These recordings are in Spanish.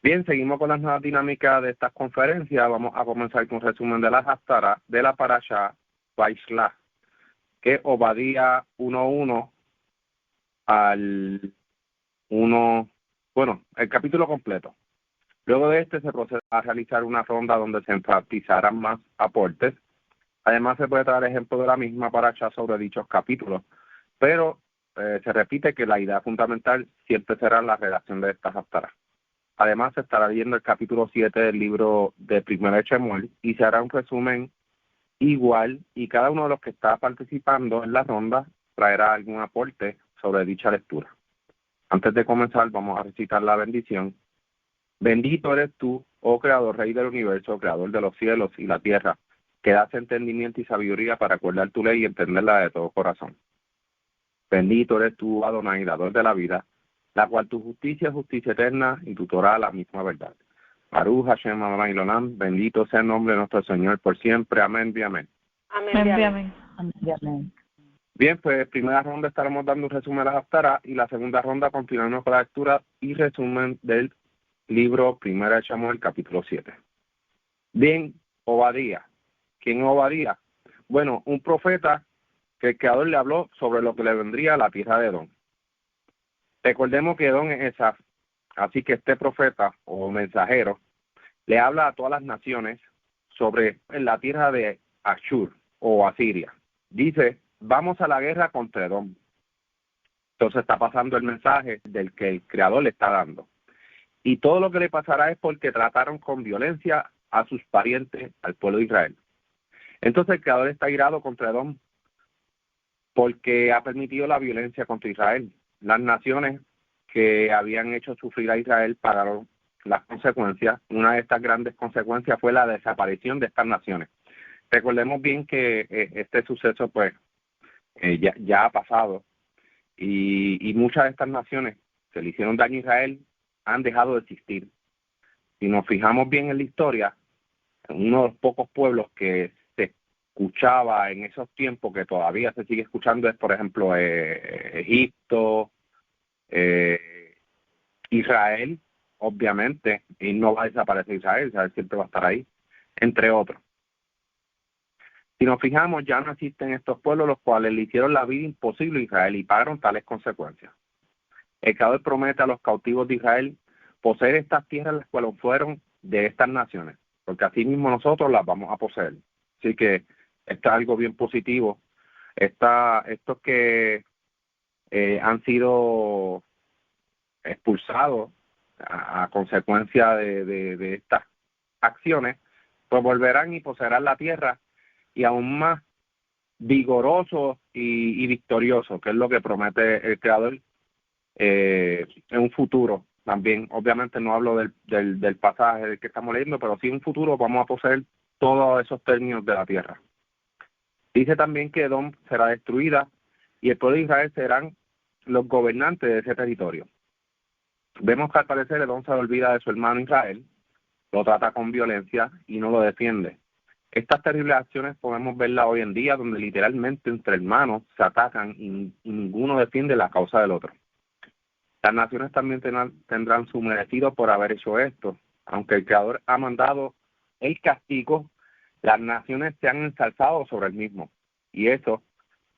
Bien, seguimos con las nuevas dinámicas de estas conferencias. Vamos a comenzar con un resumen de las Haftarah de la Parashá Vaishlach, que Obadía 1:1 al 1, bueno, el capítulo completo. Luego de este se procede a realizar una ronda donde se enfatizarán más aportes. Además se puede traer ejemplos de la misma Parashá sobre dichos capítulos, pero se repite que la idea fundamental siempre será la redacción de estas Haftarah. Además, se estará leyendo el capítulo 7 del libro de Primera de Shemuel y se hará un resumen igual, y cada uno de los que está participando en la ronda traerá algún aporte sobre dicha lectura. Antes de comenzar, vamos a recitar la bendición. Bendito eres tú, oh Creador, Rey del universo, Creador de los cielos y la tierra, que das entendimiento y sabiduría para acordar tu ley y entenderla de todo corazón. Bendito eres tú, Adonai, dador de la vida, la cual tu justicia es justicia eterna y tu Torah la misma verdad. Baruch Hashem Adonai Olam, bendito sea el nombre de nuestro Señor por siempre. Amén y amén. Amén. Amén. Bien, pues primera ronda estaremos dando un resumen de la Haftarah y la segunda ronda continuaremos con la lectura y resumen del libro Primera de Shemuel, capítulo 7. Bien, Obadía. ¿Quién es Obadía? Bueno, un profeta que el Creador le habló sobre lo que le vendría a la tierra de Edom. Recordemos que Edom es Esaf, así que este profeta o mensajero le habla a todas las naciones sobre la tierra de Ashur o Asiria. Dice, vamos a la guerra contra Edom. Entonces está pasando el mensaje del que el Creador le está dando. Y todo lo que le pasará es porque trataron con violencia a sus parientes, al pueblo de Israel. Entonces el Creador está irado contra Edom porque ha permitido la violencia contra Israel. Las naciones que habían hecho sufrir a Israel pagaron las consecuencias. Una de estas grandes consecuencias fue la desaparición de estas naciones. Recordemos bien que este suceso pues ya ha pasado y muchas de estas naciones que le hicieron daño a Israel han dejado de existir. Si nos fijamos bien en la historia, uno de los pocos pueblos que se escuchaba en esos tiempos, que todavía se sigue escuchando, es por ejemplo Egipto, Israel, obviamente, y no va a desaparecer Israel siempre va a estar ahí, entre otros. Si nos fijamos, ya no existen estos pueblos los cuales le hicieron la vida imposible a Israel y pagaron tales consecuencias. El Creador promete a los cautivos de Israel poseer estas tierras las cuales fueron de estas naciones, porque así mismo nosotros las vamos a poseer. Así que esto es algo bien positivo. Estos que han sido expulsados a consecuencia de estas acciones, pues volverán y poseerán la tierra y aún más vigorosos y victoriosos, que es lo que promete el Creador en un futuro también. Obviamente no hablo del pasaje del que estamos leyendo, pero sí en un futuro vamos a poseer todos esos términos de la tierra. Dice también que Edom será destruida y el pueblo de Israel serán los gobernantes de ese territorio. Vemos que al parecer Edom se olvida de su hermano Israel, lo trata con violencia y no lo defiende. Estas terribles acciones podemos verlas hoy en día, donde literalmente entre hermanos se atacan y ninguno defiende la causa del otro. Las naciones también tendrán su merecido por haber hecho esto. Aunque el Creador ha mandado el castigo, las naciones se han ensalzado sobre el mismo. Y eso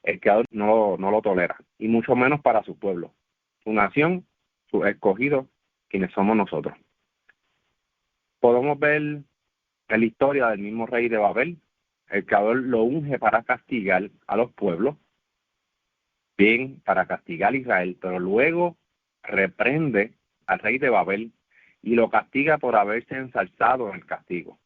el Creador no lo tolera, y mucho menos para su pueblo, su nación, sus escogidos, quienes somos nosotros. Podemos ver en la historia del mismo rey de Babel, el Creador lo unge para castigar a los pueblos, bien, para castigar a Israel, pero luego reprende al rey de Babel y lo castiga por haberse ensalzado en el castigo.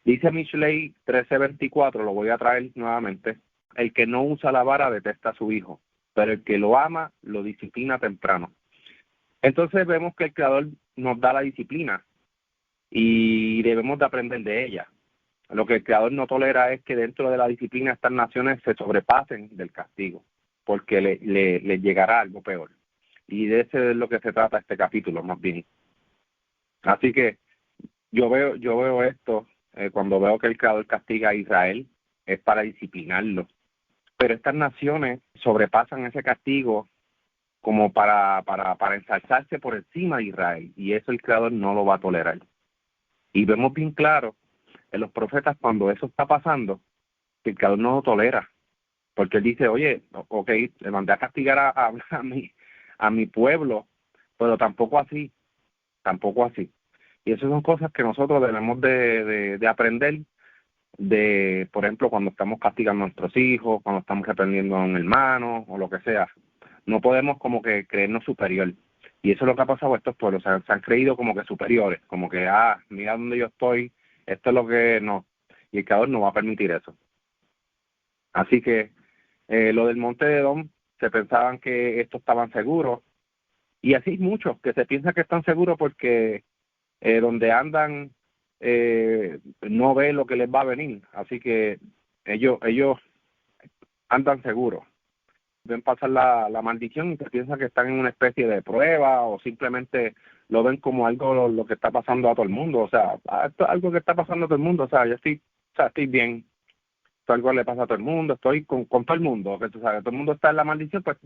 Dice Mishlei 13:24, lo voy a traer nuevamente, el que no usa la vara detesta a su hijo, pero el que lo ama lo disciplina temprano. Entonces vemos que el Creador nos da la disciplina y debemos de aprender de ella. Lo que el Creador no tolera es que dentro de la disciplina estas naciones se sobrepasen del castigo, porque le llegará algo peor. Y de eso es lo que se trata este capítulo, más bien. Así que yo veo esto, cuando veo que el Creador castiga a Israel, es para disciplinarlo. Pero estas naciones sobrepasan ese castigo como para ensalzarse por encima de Israel, y eso el Creador no lo va a tolerar. Y vemos bien claro en los profetas cuando eso está pasando, que el Creador no lo tolera, porque él dice, oye, ok, le mandé a castigar a mi pueblo, pero tampoco así. Y esas son cosas que nosotros debemos de aprender, por ejemplo, cuando estamos castigando a nuestros hijos, cuando estamos reprendiendo a un hermano o lo que sea. No podemos como que creernos superior. Y eso es lo que ha pasado a estos pueblos. Se han creído como que superiores, como que, mira dónde yo estoy, esto es lo que no. Y el Creador no va a permitir eso. Así que lo del monte de Edom, se pensaban que estos estaban seguros. Y así muchos que se piensan que están seguros porque donde andan no ve lo que les va a venir, así que ellos andan seguros, ven pasar la maldición y se piensan que están en una especie de prueba o simplemente lo ven como algo lo que está pasando a todo el mundo, o sea, esto es algo que está pasando a todo el mundo, o sea, estoy bien, esto algo le pasa a todo el mundo, estoy con todo el mundo, que tú sabes, todo el mundo está en la maldición, pues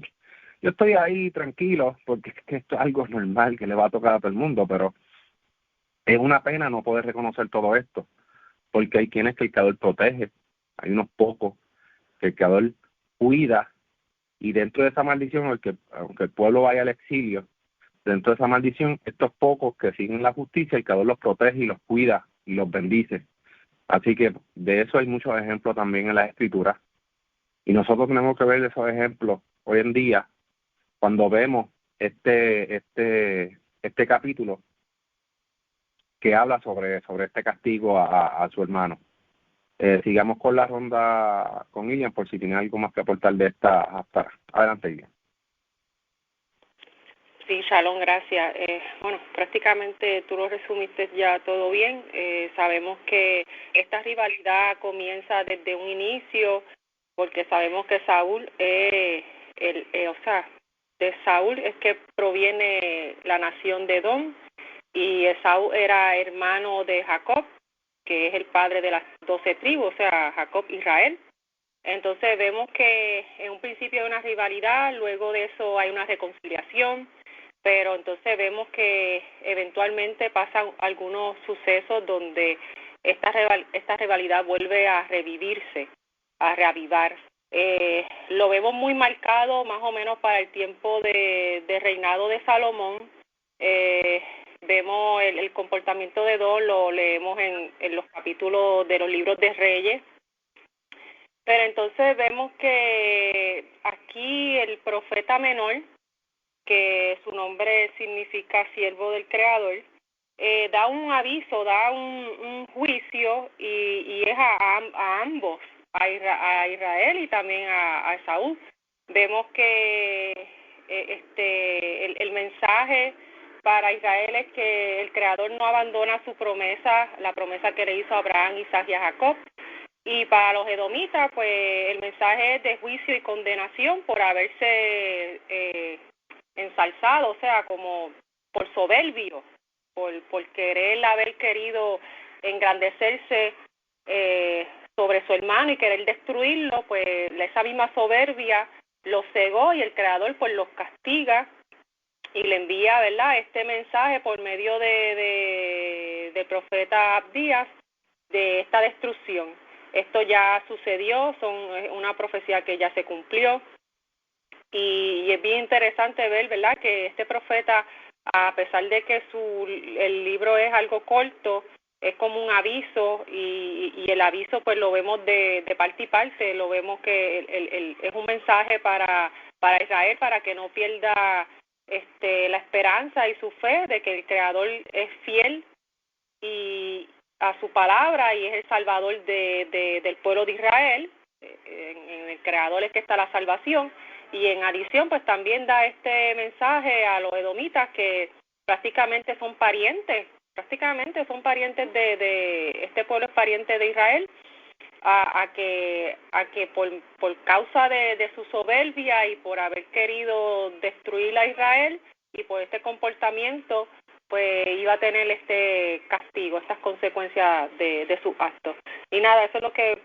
yo estoy ahí tranquilo porque es que esto es algo normal que le va a tocar a todo el mundo, pero es una pena no poder reconocer todo esto, porque hay quienes que el Creador protege, hay unos pocos que el Creador cuida, y dentro de esa maldición, aunque el pueblo vaya al exilio, dentro de esa maldición, estos pocos que siguen la justicia, el Creador los protege y los cuida y los bendice. Así que de eso hay muchos ejemplos también en las Escrituras, y nosotros tenemos que ver esos ejemplos hoy en día cuando vemos este capítulo que habla sobre este castigo a su hermano. Sigamos con la ronda con Ilian por si tiene algo más que aportar de esta hasta adelante, Ilian. Sí, Shalom, gracias. Bueno, prácticamente tú lo resumiste ya todo bien. Sabemos que esta rivalidad comienza desde un inicio, porque sabemos que Saúl, de Saúl es que proviene la nación de Edom, y Esaú era hermano de Jacob, que es el padre de las 12 tribus, o sea, Jacob, Israel. Entonces vemos que en un principio hay una rivalidad, luego de eso hay una reconciliación, pero entonces vemos que eventualmente pasan algunos sucesos donde esta rivalidad vuelve a revivirse, a reavivar. Lo vemos muy marcado más o menos para el tiempo de reinado de Salomón. Vemos el comportamiento de Edom, lo leemos en los capítulos de los libros de Reyes. Pero entonces vemos que aquí el profeta menor, que su nombre significa siervo del Creador, da un aviso, da un juicio y es a ambos, a Israel y también a Esaú. Vemos que el mensaje para Israel es que el Creador no abandona su promesa, la promesa que le hizo a Abraham, Isaac y a Jacob. Y para los edomitas, pues el mensaje es de juicio y condenación por haberse ensalzado, o sea, como por soberbio, por querer haber querido engrandecerse sobre su hermano y querer destruirlo, pues esa misma soberbia los cegó y el Creador pues los castiga y le envía, ¿verdad?, este mensaje por medio del profeta Abdías de esta destrucción. Esto ya sucedió, es una profecía que ya se cumplió, y es bien interesante ver, ¿verdad?, que este profeta, a pesar de que el libro es algo corto, es como un aviso, y el aviso pues lo vemos de parte y parte, lo vemos que es un mensaje para Israel, para que no pierda la esperanza y su fe de que el Creador es fiel y a su palabra y es el salvador del pueblo de Israel. En el Creador es que está la salvación, y en adición pues también da este mensaje a los edomitas, que prácticamente son parientes de este pueblo, es pariente de Israel, a que por causa de su soberbia y por haber querido destruir a Israel y por este comportamiento, pues iba a tener este castigo, estas consecuencias de sus actos. Y nada, eso es lo que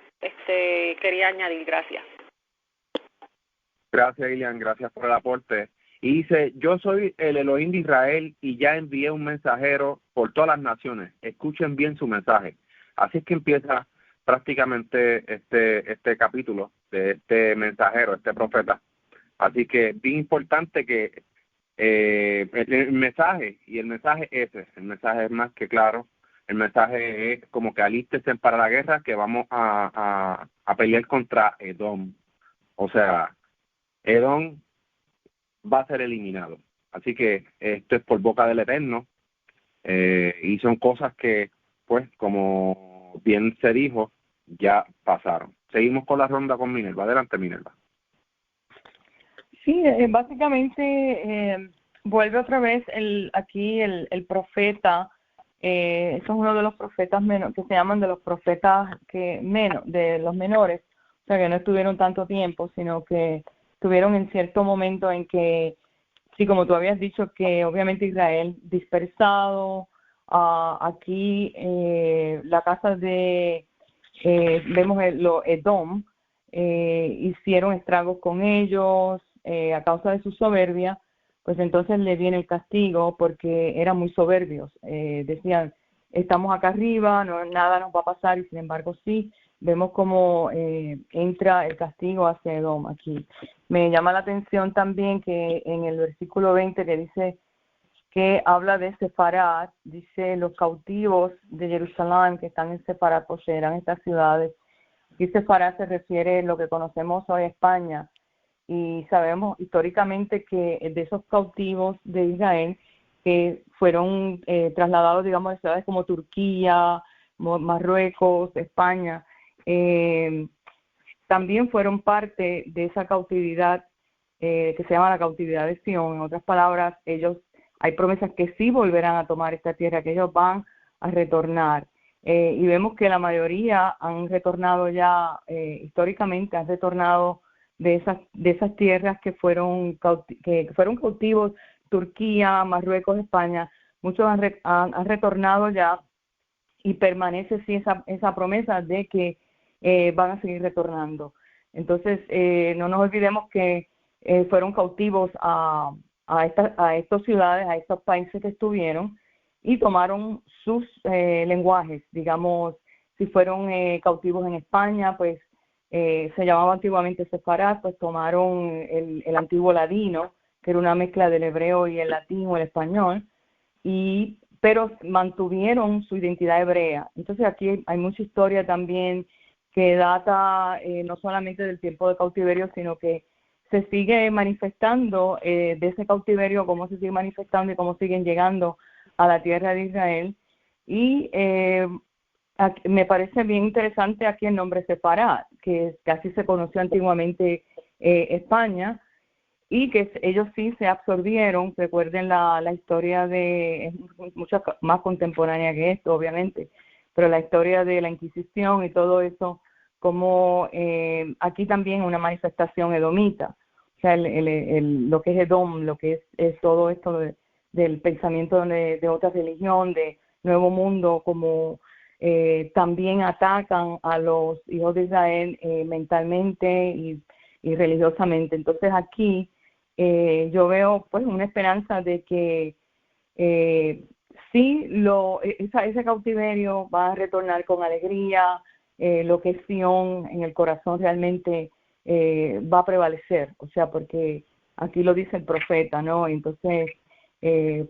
quería añadir. Gracias. Gracias, Ilian, gracias por el aporte. Y dice, yo soy el Elohim de Israel y ya envié un mensajero por todas las naciones. Escuchen bien su mensaje. Así es que empieza prácticamente este capítulo de este mensajero, este profeta. Así que bien importante que el mensaje, y el mensaje el mensaje es más que claro. El mensaje es como que alístesen para la guerra, que vamos a pelear contra Edom. O sea, Edom va a ser eliminado. Así que esto es por boca del Eterno, y son cosas que, pues, como bien se dijo, ya pasaron. Seguimos con la ronda con Minerva. Adelante, Minerva. Sí, básicamente vuelve otra vez aquí el profeta. Eso es uno de los profetas que se llaman de los profetas de los menores, o sea, que no estuvieron tanto tiempo, sino que estuvieron en cierto momento en que, sí, como tú habías dicho, que obviamente Israel dispersado, aquí la casa de, vemos Edom, hicieron estragos con ellos a causa de su soberbia, pues entonces le viene el castigo porque eran muy soberbios. Decían, estamos acá arriba, nada nos va a pasar, y sin embargo sí, vemos cómo entra el castigo hacia Edom aquí. Me llama la atención también que en el versículo 20 que dice que habla de Sefarad, dice los cautivos de Jerusalén que están en Sefarad poseerán estas ciudades. Aquí Sefarad se refiere a lo que conocemos hoy España, y sabemos históricamente que de esos cautivos de Israel que fueron trasladados, digamos, de ciudades como Turquía, Marruecos, España, también fueron parte de esa cautividad que se llama la cautividad de Sion. En otras palabras, hay promesas que sí volverán a tomar esta tierra, que ellos van a retornar. Y vemos que la mayoría han retornado ya, históricamente han retornado de esas tierras que fueron cautivos, Turquía, Marruecos, España. Muchos han retornado ya, y permanece sí esa promesa de que van a seguir retornando. Entonces, no nos olvidemos que fueron cautivos a estas ciudades, a estos países que estuvieron, y tomaron sus lenguajes. Digamos, si fueron cautivos en España, pues se llamaba antiguamente Sefarad, pues tomaron el antiguo ladino, que era una mezcla del hebreo y el latín o el español, pero mantuvieron su identidad hebrea. Entonces aquí hay mucha historia también que data no solamente del tiempo de cautiverio, sino que se sigue manifestando de ese cautiverio, cómo se sigue manifestando y cómo siguen llegando a la tierra de Israel. Y me parece bien interesante aquí el nombre Sefarad, que así se conoció antiguamente España, y que ellos sí se absorbieron. Recuerden la historia es mucho más contemporánea que esto, obviamente, pero la historia de la Inquisición y todo eso, como aquí también una manifestación edomita, o sea, lo que es Edom, lo que es todo esto del pensamiento de otra religión, de nuevo mundo, como también atacan a los hijos de Israel mentalmente y religiosamente. Entonces aquí yo veo pues una esperanza de que sí, ese cautiverio va a retornar con alegría, lo que es Sion en el corazón realmente va a prevalecer, o sea, porque aquí lo dice el profeta, ¿no? Entonces,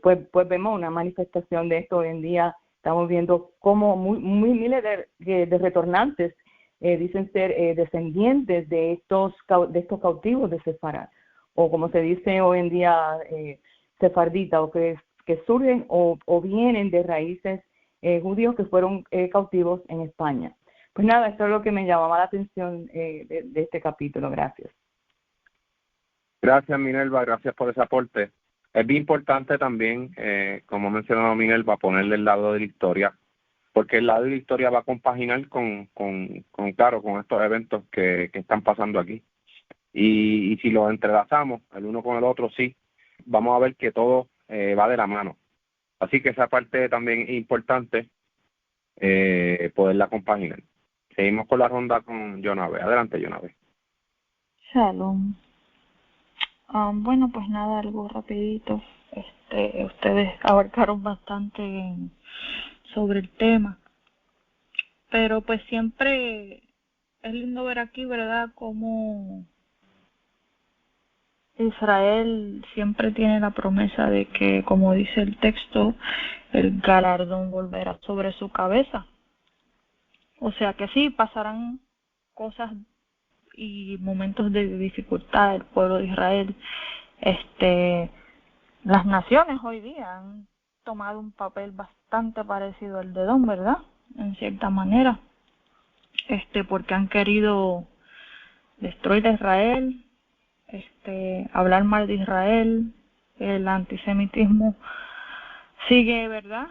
pues vemos una manifestación de esto hoy en día. Estamos viendo cómo miles de retornantes dicen ser descendientes de estos cautivos de Sefarad, o como se dice hoy en día, sefardita, o que surgen o vienen de raíces judíos que fueron cautivos en España. Pues nada, esto es lo que me llamaba la atención de este capítulo. Gracias. Gracias, Minerva, gracias por ese aporte. Es bien importante también, como ha mencionado Minerva, ponerle el lado de la historia, porque el lado de la historia va a compaginar con estos eventos que están pasando aquí. Y si los entrelazamos el uno con el otro, sí, vamos a ver que todo va de la mano. Así que esa parte también es importante, poderla compaginar. Seguimos con la ronda con Jonave. Adelante, Jonave. Shalom. Bueno, pues nada, algo rapidito. Ustedes abarcaron bastante sobre el tema, pero pues siempre es lindo ver aquí, ¿verdad?, cómo Israel siempre tiene la promesa de que, como dice el texto, el galardón volverá sobre su cabeza. O sea que sí, pasarán cosas y momentos de dificultad del pueblo de Israel. Las naciones hoy día han tomado un papel bastante parecido al de Edom, ¿verdad? En cierta manera, porque han querido destruir a Israel, hablar mal de Israel. El antisemitismo sigue, ¿verdad?,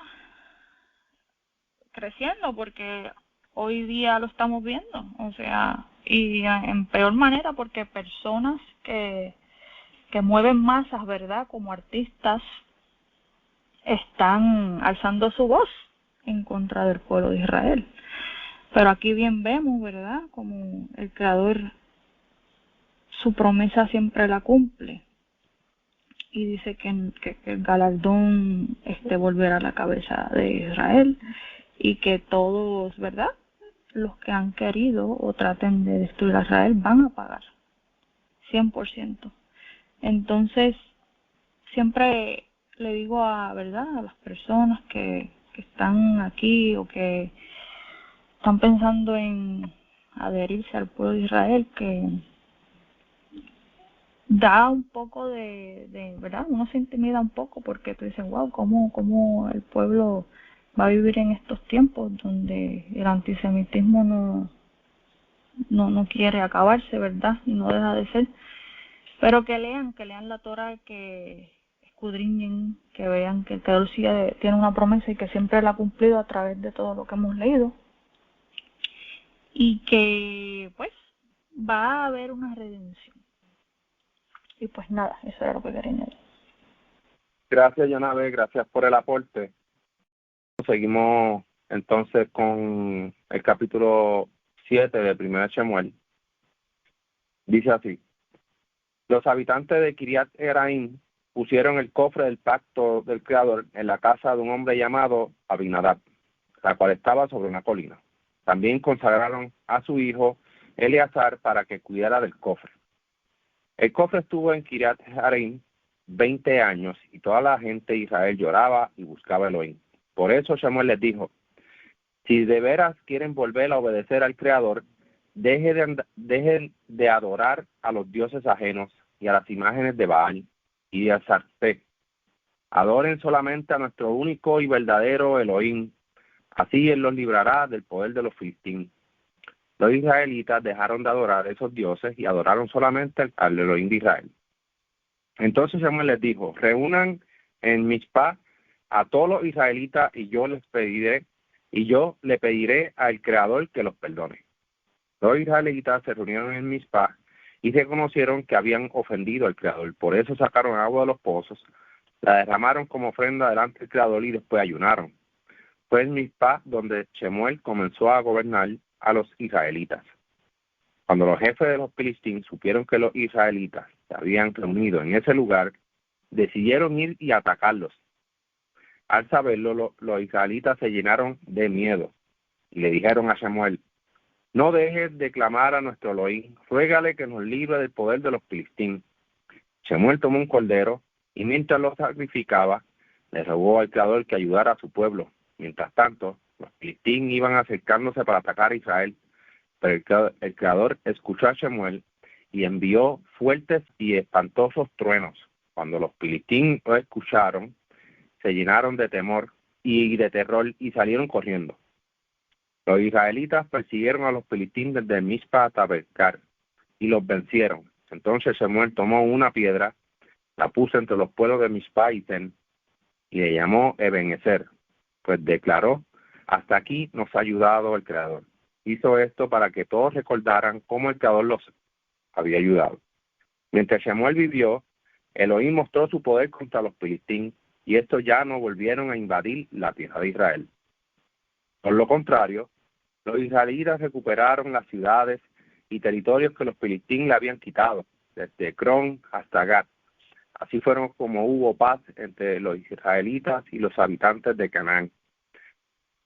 creciendo, porque hoy día lo estamos viendo, o sea, y en peor manera, porque personas que mueven masas, ¿verdad?, como artistas, están alzando su voz en contra del pueblo de Israel. Pero aquí bien vemos, ¿verdad?, como el Creador su promesa siempre la cumple, y dice que el galardón volverá a la cabeza de Israel, y que todos, ¿verdad?, los que han querido o traten de destruir a Israel van a pagar 100%. Entonces, siempre le digo ¿verdad?, a las personas que están aquí o que están pensando en adherirse al pueblo de Israel, que da un poco de ¿verdad?, uno se intimida un poco, porque tú dices, wow, cómo el pueblo va a vivir en estos tiempos donde el antisemitismo no quiere acabarse, ¿verdad?, y no deja de ser. Pero que lean la Torah, que escudriñen, que vean que el Creador sí tiene una promesa y que siempre la ha cumplido a través de todo lo que hemos leído, y que pues va a haber una redención. Y pues nada, eso era lo que quería añadir. Gracias, Yonabe, gracias por el aporte. Seguimos entonces con el capítulo 7 de 1 Shemuel. Dice así: los habitantes de Kiriat Jearim pusieron el cofre del pacto del Creador en la casa de un hombre llamado Abinadab, la cual estaba sobre una colina. También consagraron a su hijo Eleazar para que cuidara del cofre. El cofre estuvo en Kiriat Jearim 20 años, y toda la gente de Israel lloraba y buscaba a Elohim. Por eso Shemuel les dijo: si de veras quieren volver a obedecer al Creador, dejen de adorar a los dioses ajenos y a las imágenes de Baal y de Asarte. Adoren solamente a nuestro único y verdadero Elohim. Así Él los librará del poder de los filisteos. Los israelitas dejaron de adorar a esos dioses y adoraron solamente al Elohim de Israel. Entonces Samuel les dijo: reúnan en Mizpah a todos los israelitas, y yo le pediré al Creador que los perdone. Los israelitas se reunieron en Mizpah y reconocieron que habían ofendido al Creador. Por eso sacaron agua de los pozos, la derramaron como ofrenda delante del Creador y después ayunaron. Fue en Mizpah donde Shemuel comenzó a gobernar a los israelitas. Cuando los jefes de los filisteos supieron que los israelitas se habían reunido en ese lugar, decidieron ir y atacarlos. Al saberlo, los israelitas se llenaron de miedo y le dijeron a Shemuel: no dejes de clamar a nuestro Elohim, ruégale que nos libre del poder de los filisteos. Shemuel tomó un cordero y mientras lo sacrificaba, le rogó al Creador que ayudara a su pueblo. Mientras tanto, los filisteos iban acercándose para atacar a Israel, pero el Creador escuchó a Shemuel y envió fuertes y espantosos truenos. Cuando los filisteos lo escucharon, se llenaron de temor y de terror y salieron corriendo. Los israelitas persiguieron a los filisteos desde Mizpah hasta Betcar y los vencieron. Entonces Shemuel tomó una piedra, la puso entre los pueblos de Mizpah y Ten, y le llamó Ebenezer, pues declaró: hasta aquí nos ha ayudado el Creador. Hizo esto para que todos recordaran cómo el Creador los había ayudado. Mientras Shemuel vivió, Elohim mostró su poder contra los filisteos, y estos ya no volvieron a invadir la tierra de Israel. Por lo contrario, los israelitas recuperaron las ciudades y territorios que los filisteos le habían quitado. desde Ecrón hasta Gat. Así fueron como hubo paz entre los israelitas y los habitantes de Canaán.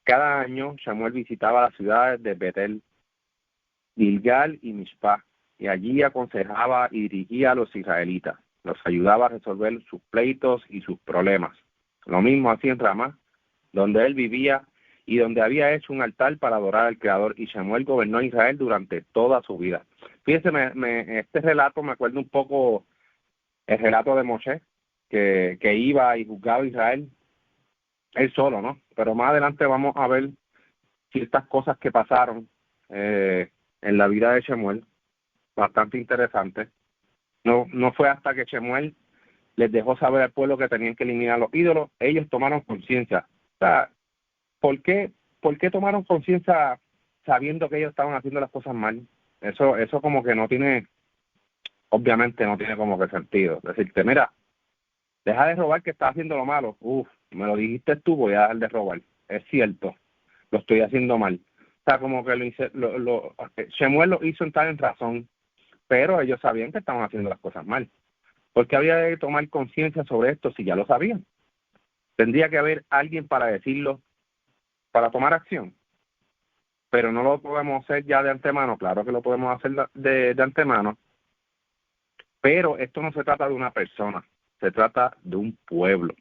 Cada año Samuel visitaba las ciudades de Betel, Gilgal y Mishpah, y allí aconsejaba y dirigía a los israelitas, los ayudaba a resolver sus pleitos y sus problemas. Lo mismo hacía en Ramá, donde él vivía y donde había hecho un altar para adorar al Creador, y Samuel gobernó Israel durante toda su vida. Fíjense, este relato me acuerda un poco el relato de Moshe, que iba y juzgaba a Israel él solo, ¿no? Pero más adelante vamos a ver ciertas cosas que pasaron en la vida de Samuel, bastante interesante. No fue hasta que Samuel les dejó saber al pueblo que tenían que eliminar los ídolos, ellos tomaron conciencia. O sea, ¿por qué tomaron conciencia sabiendo que ellos estaban haciendo las cosas mal? Eso como que no tiene, obviamente no tiene como que sentido. Decirte, mira, deja de robar, que estás haciendo lo malo. Me lo dijiste tú, voy a dejar de robar. Es cierto, lo estoy haciendo mal. O sea, como que Samuel lo hizo entrar en razón, pero ellos sabían que estaban haciendo las cosas mal. ¿Por qué había de tomar conciencia sobre esto si ya lo sabían? Tendría que haber alguien para decirlo, para tomar acción. Pero no lo podemos hacer ya de antemano. Claro que lo podemos hacer de antemano, pero esto no se trata de una persona, se trata de un pueblo.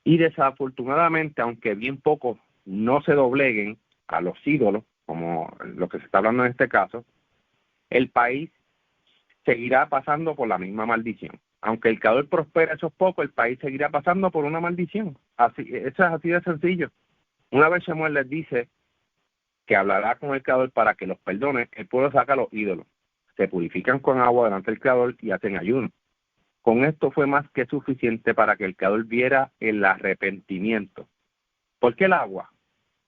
Y desafortunadamente, aunque bien pocos no se dobleguen a los ídolos, como lo que se está hablando en este caso, el país seguirá pasando por la misma maldición. Aunque el Creador prospere a esos pocos, el país seguirá pasando por una maldición. Eso es así de sencillo. Una vez Samuel les dice que hablará con el Creador para que los perdone, el pueblo saca a los ídolos, se purifican con agua delante del Creador y hacen ayuno. Con esto fue más que suficiente para que el Creador viera el arrepentimiento. ¿Por qué el agua?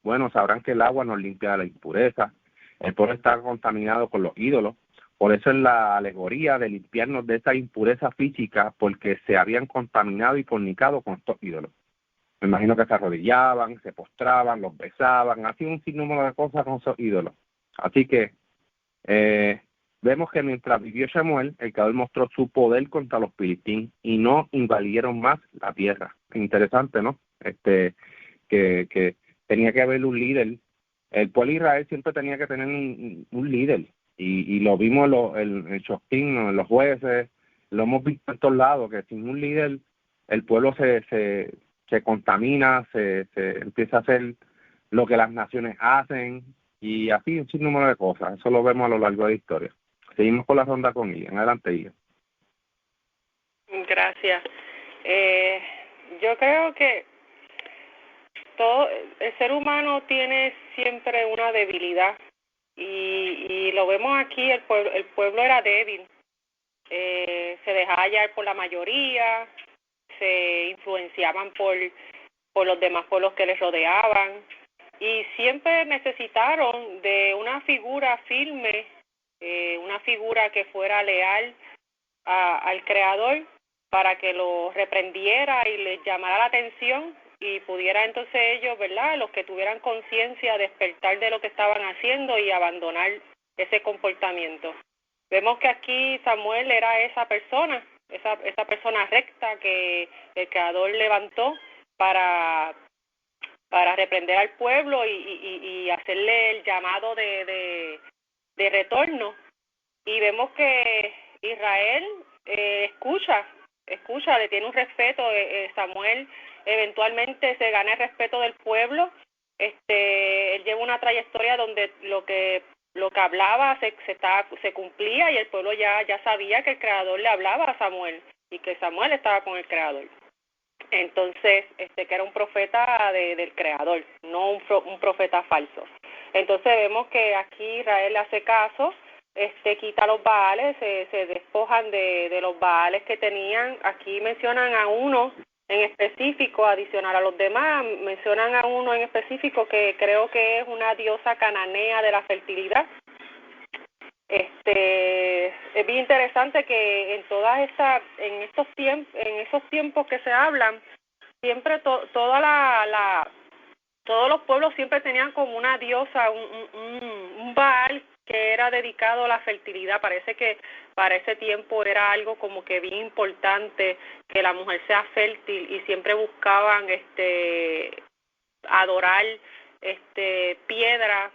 Bueno, sabrán que el agua nos limpia de la impureza. El pueblo está contaminado con los ídolos. Por eso es la alegoría de limpiarnos de esa impureza física, porque se habían contaminado y fornicado con estos ídolos. Me imagino que se arrodillaban, se postraban, los besaban, hacían un sinnúmero de cosas con esos ídolos. Así que vemos que mientras vivió Samuel, el Creador mostró su poder contra los filisteos y no invadieron más la tierra. Interesante, ¿no? Que tenía que haber un líder. El pueblo de Israel siempre tenía que tener un líder. Y lo vimos en Shoftim, en los jueces, lo hemos visto en todos lados, que sin un líder el pueblo se contamina, se empieza a hacer lo que las naciones hacen, y así un sinnúmero de cosas. Eso lo vemos a lo largo de la historia. Seguimos con la ronda con Ian. Adelante, Ian. Gracias. Yo creo que todo el ser humano tiene siempre una debilidad, y lo vemos aquí. El pueblo era débil, se dejaba hallar por la mayoría, se influenciaban por los demás pueblos que les rodeaban, y siempre necesitaron de una figura firme, una figura que fuera leal al Creador, para que lo reprendiera y les llamara la atención, y pudiera entonces ellos, ¿verdad?, los que tuvieran conciencia, despertar de lo que estaban haciendo y abandonar ese comportamiento. Vemos que aquí Samuel era esa persona recta que el Creador levantó para reprender al pueblo y hacerle el llamado de retorno. Y vemos que Israel escucha, le tiene un respeto. Samuel eventualmente se gana el respeto del pueblo. Él lleva una trayectoria donde lo que hablaba se cumplía, y el pueblo ya sabía que el Creador le hablaba a Samuel y que Samuel estaba con el Creador. Entonces, que era un profeta del Creador, no un profeta falso. Entonces vemos que aquí Israel hace caso, quita los baales, se despojan de los baales que tenían. Aquí mencionan a uno en específico, adicional a los demás, mencionan a uno en específico que creo que es una diosa cananea de la fertilidad. Es bien interesante que en esos tiempos que se hablan, siempre todos los pueblos siempre tenían como una diosa, un Baal que era dedicado a la fertilidad. Parece que para ese tiempo era algo como que bien importante que la mujer sea fértil, y siempre buscaban adorar piedra,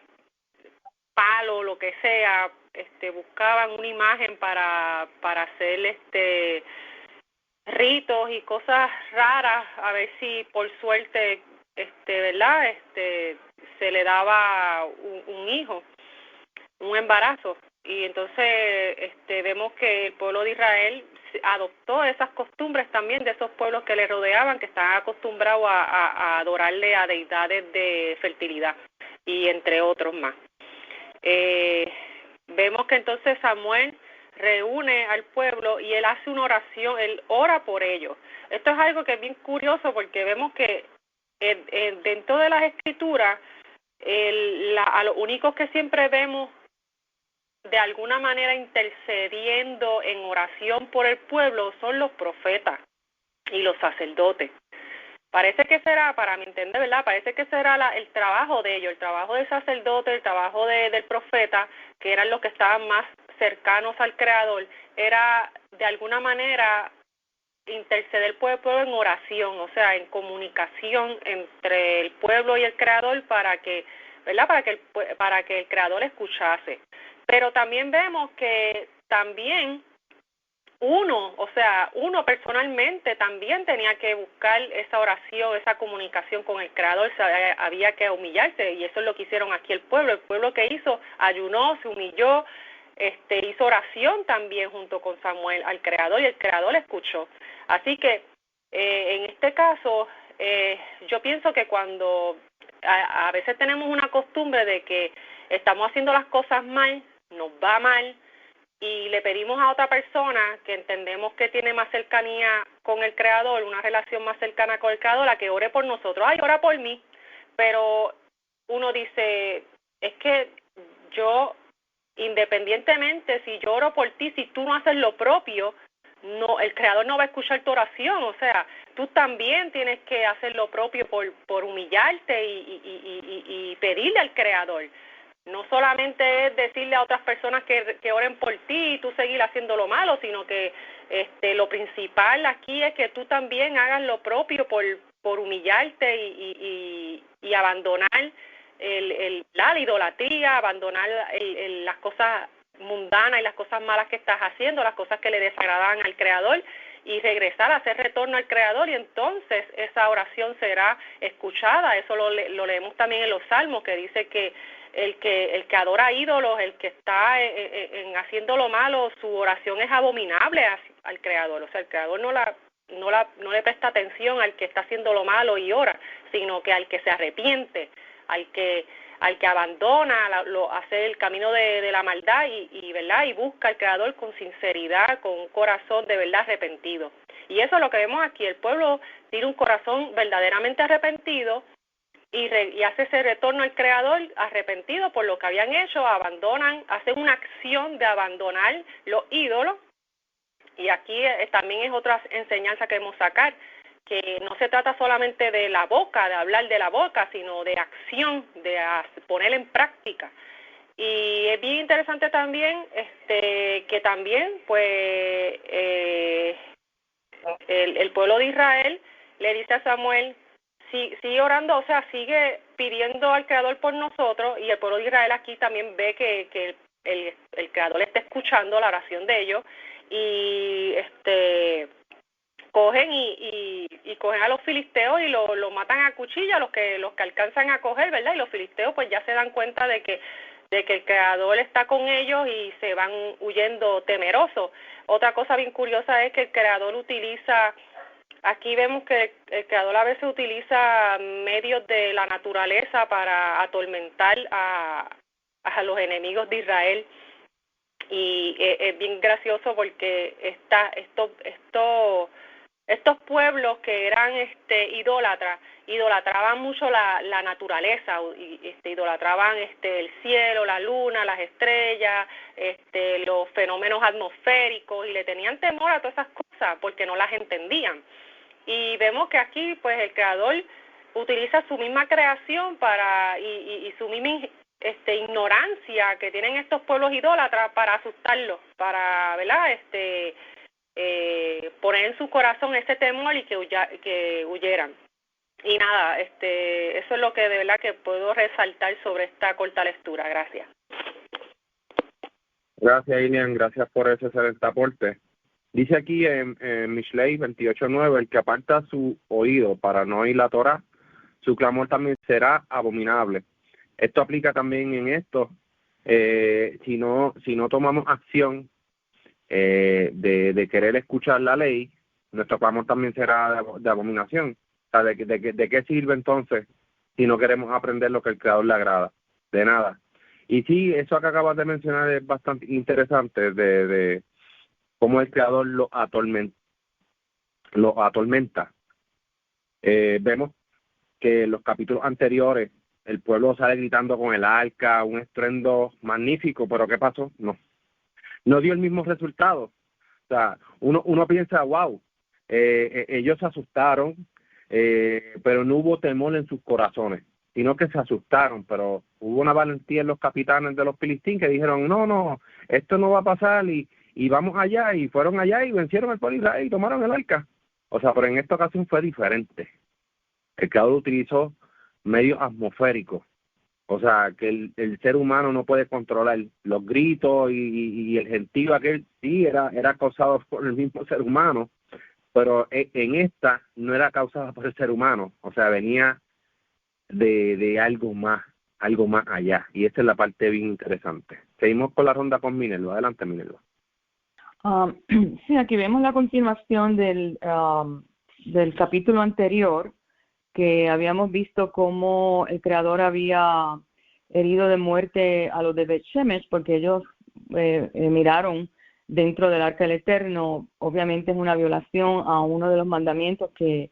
palo, lo que sea, buscaban una imagen para hacer ritos y cosas raras, a ver si por suerte ¿verdad? Se le daba un hijo, un embarazo. Y entonces vemos que el pueblo de Israel adoptó esas costumbres también de esos pueblos que le rodeaban, que estaban acostumbrados a adorarle a deidades de fertilidad, y entre otros más. Vemos que entonces Samuel reúne al pueblo y él hace una oración, él ora por ellos. Esto es algo que es bien curioso, porque vemos que dentro de las escrituras, a los únicos que siempre vemos de alguna manera intercediendo en oración por el pueblo son los profetas y los sacerdotes. Parece que será, para mi entender, ¿verdad? Parece que será el trabajo de ellos, el trabajo del sacerdote, el trabajo del profeta, que eran los que estaban más cercanos al Creador, era de alguna manera interceder por el pueblo en oración, o sea, en comunicación entre el pueblo y el Creador para que, ¿verdad? Para que el Creador escuchase. Pero también vemos que también uno personalmente también tenía que buscar esa oración, esa comunicación con el Creador, había que humillarse, y eso es lo que hicieron aquí el pueblo que hizo, ayunó, se humilló, hizo oración también junto con Samuel al Creador, y el Creador escuchó. Así que en este caso yo pienso que cuando a veces tenemos una costumbre de que estamos haciendo las cosas mal, nos va mal, y le pedimos a otra persona que entendemos que tiene más cercanía con el Creador, una relación más cercana con el Creador, a que ore por nosotros. Ay, ora por mí. Pero uno dice, es que yo, independientemente si yo oro por ti, si tú no haces lo propio, no, el Creador no va a escuchar tu oración. O sea, tú también tienes que hacer lo propio por humillarte y pedirle al Creador. No solamente es decirle a otras personas que oren por ti y tú seguir haciendo lo malo, sino que lo principal aquí es que tú también hagas lo propio por humillarte y abandonar la idolatría, abandonar las cosas mundanas y las cosas malas que estás haciendo, las cosas que le desagradan al Creador, y regresar a hacer retorno al Creador, y entonces esa oración será escuchada. Eso lo leemos también en los Salmos, que dice que el que adora ídolos, el que está en haciendo lo malo, su oración es abominable al Creador. O sea, el Creador no le presta atención al que está haciendo lo malo y ora, sino que al que se arrepiente, al que abandona hacer el camino de la maldad y verdad, y busca al Creador con sinceridad, con un corazón de verdad arrepentido. Y eso es lo que vemos aquí. El pueblo tiene un corazón verdaderamente arrepentido y hace ese retorno al Creador arrepentido por lo que habían hecho, hacen una acción de abandonar los ídolos. Y aquí también es otra enseñanza que debemos sacar, que no se trata solamente de la boca, de hablar de la boca, sino de acción, de poner en práctica. Y es bien interesante también que también pues el pueblo de Israel le dice a Samuel, sigue orando, o sea, sigue pidiendo al Creador por nosotros, y el pueblo de Israel aquí también ve que el Creador está escuchando la oración de ellos, y cogen y cogen a los filisteos y lo matan a cuchilla, los que alcanzan a coger, ¿verdad? Y los filisteos pues ya se dan cuenta de que el Creador está con ellos y se van huyendo temerosos. Otra cosa bien curiosa es que el Creador aquí vemos que el Creador a veces utiliza medios de la naturaleza para atormentar a los enemigos de Israel. Y es bien gracioso porque estos pueblos que eran idolatraban mucho la naturaleza, idolatraban el cielo, la luna, las estrellas, los fenómenos atmosféricos, y le tenían temor a todas esas cosas porque no las entendían. Y vemos que aquí pues el Creador utiliza su misma creación y su misma ignorancia que tienen estos pueblos idólatras para asustarlos, para, ¿verdad? Poner en su corazón ese temor y que huyeran. Y nada, eso es lo que de verdad que puedo resaltar sobre esta corta lectura. Gracias. Gracias, Ilian, gracias por ese excelente aporte. Dice aquí en Mishlei 28:9, el que aparta su oído para no oír la Torá, su clamor también será abominable. Esto aplica también en esto, si no tomamos acción de querer escuchar la ley, nuestro clamor también será de abominación. O sea, ¿de qué sirve entonces si no queremos aprender lo que el Creador le agrada? De nada. Y sí, eso que acabas de mencionar es bastante interesante, de cómo el Creador lo atormenta. Vemos que en los capítulos anteriores el pueblo sale gritando con el arca, un estruendo magnífico, pero ¿qué pasó? No dio el mismo resultado. O sea, uno piensa, wow, ellos se asustaron, pero no hubo temor en sus corazones, sino que se asustaron, pero hubo una valentía en los capitanes de los filisteos que dijeron, no, esto no va a pasar, y vamos allá, y fueron allá y vencieron al pueblo de Israel y tomaron el arca. O sea, pero en esta ocasión fue diferente. El Creador utilizó medios atmosféricos. O sea, que el ser humano no puede controlar los gritos y el gentío aquel, sí, era causado por el mismo ser humano, pero en esta no era causada por el ser humano. O sea, venía de algo más allá. Y esta es la parte bien interesante. Seguimos con la ronda con Minerva. Adelante, Minerva. Sí, aquí vemos la continuación del capítulo anterior, que habíamos visto cómo el Creador había herido de muerte a los de Bet-Shemesh, porque ellos miraron dentro del Arca del Eterno. Obviamente es una violación a uno de los mandamientos, que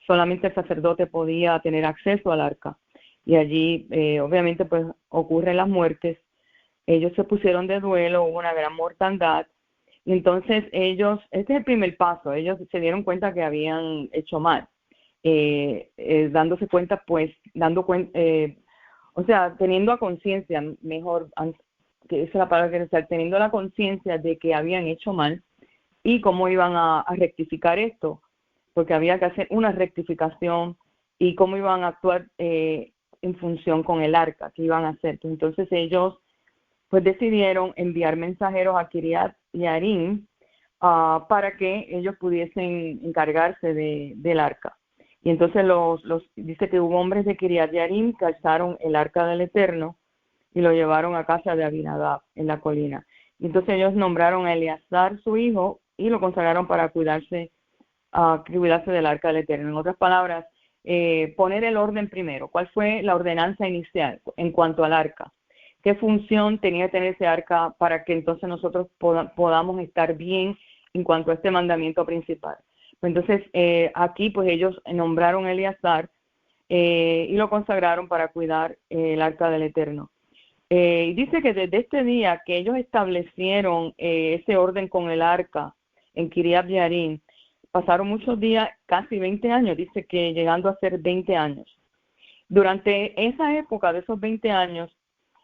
solamente el sacerdote podía tener acceso al Arca. Y allí, obviamente, pues ocurren las muertes. Ellos se pusieron de duelo, hubo una gran mortandad. Y entonces ellos, este es el primer paso, ellos se dieron cuenta que habían hecho mal. Dándose cuenta, pues, o sea, teniendo a conciencia, mejor, que esa es la palabra que quiero usar, teniendo la conciencia de que habían hecho mal y cómo iban a rectificar esto, porque había que hacer una rectificación, y cómo iban a actuar en función con el arca, que iban a hacer. Entonces ellos, pues, decidieron enviar mensajeros a Kiriat Yearim para que ellos pudiesen encargarse del arca. Y entonces dice que hubo hombres de Kiriat Yearim que alzaron el arca del Eterno y lo llevaron a casa de Abinadab en la colina. Y entonces ellos nombraron a Eleazar, su hijo, y lo consagraron para cuidarse del arca del Eterno. En otras palabras, poner el orden primero. ¿Cuál fue la ordenanza inicial en cuanto al arca? ¿Qué función tenía que tener ese arca para que entonces nosotros podamos estar bien en cuanto a este mandamiento principal? Entonces, aquí pues ellos nombraron a Eleazar y lo consagraron para cuidar el arca del Eterno. Dice que desde este día que ellos establecieron ese orden con el arca en Kiriat Yearim, pasaron muchos días, casi 20 años, dice que llegando a ser 20 años. Durante esa época de esos 20 años,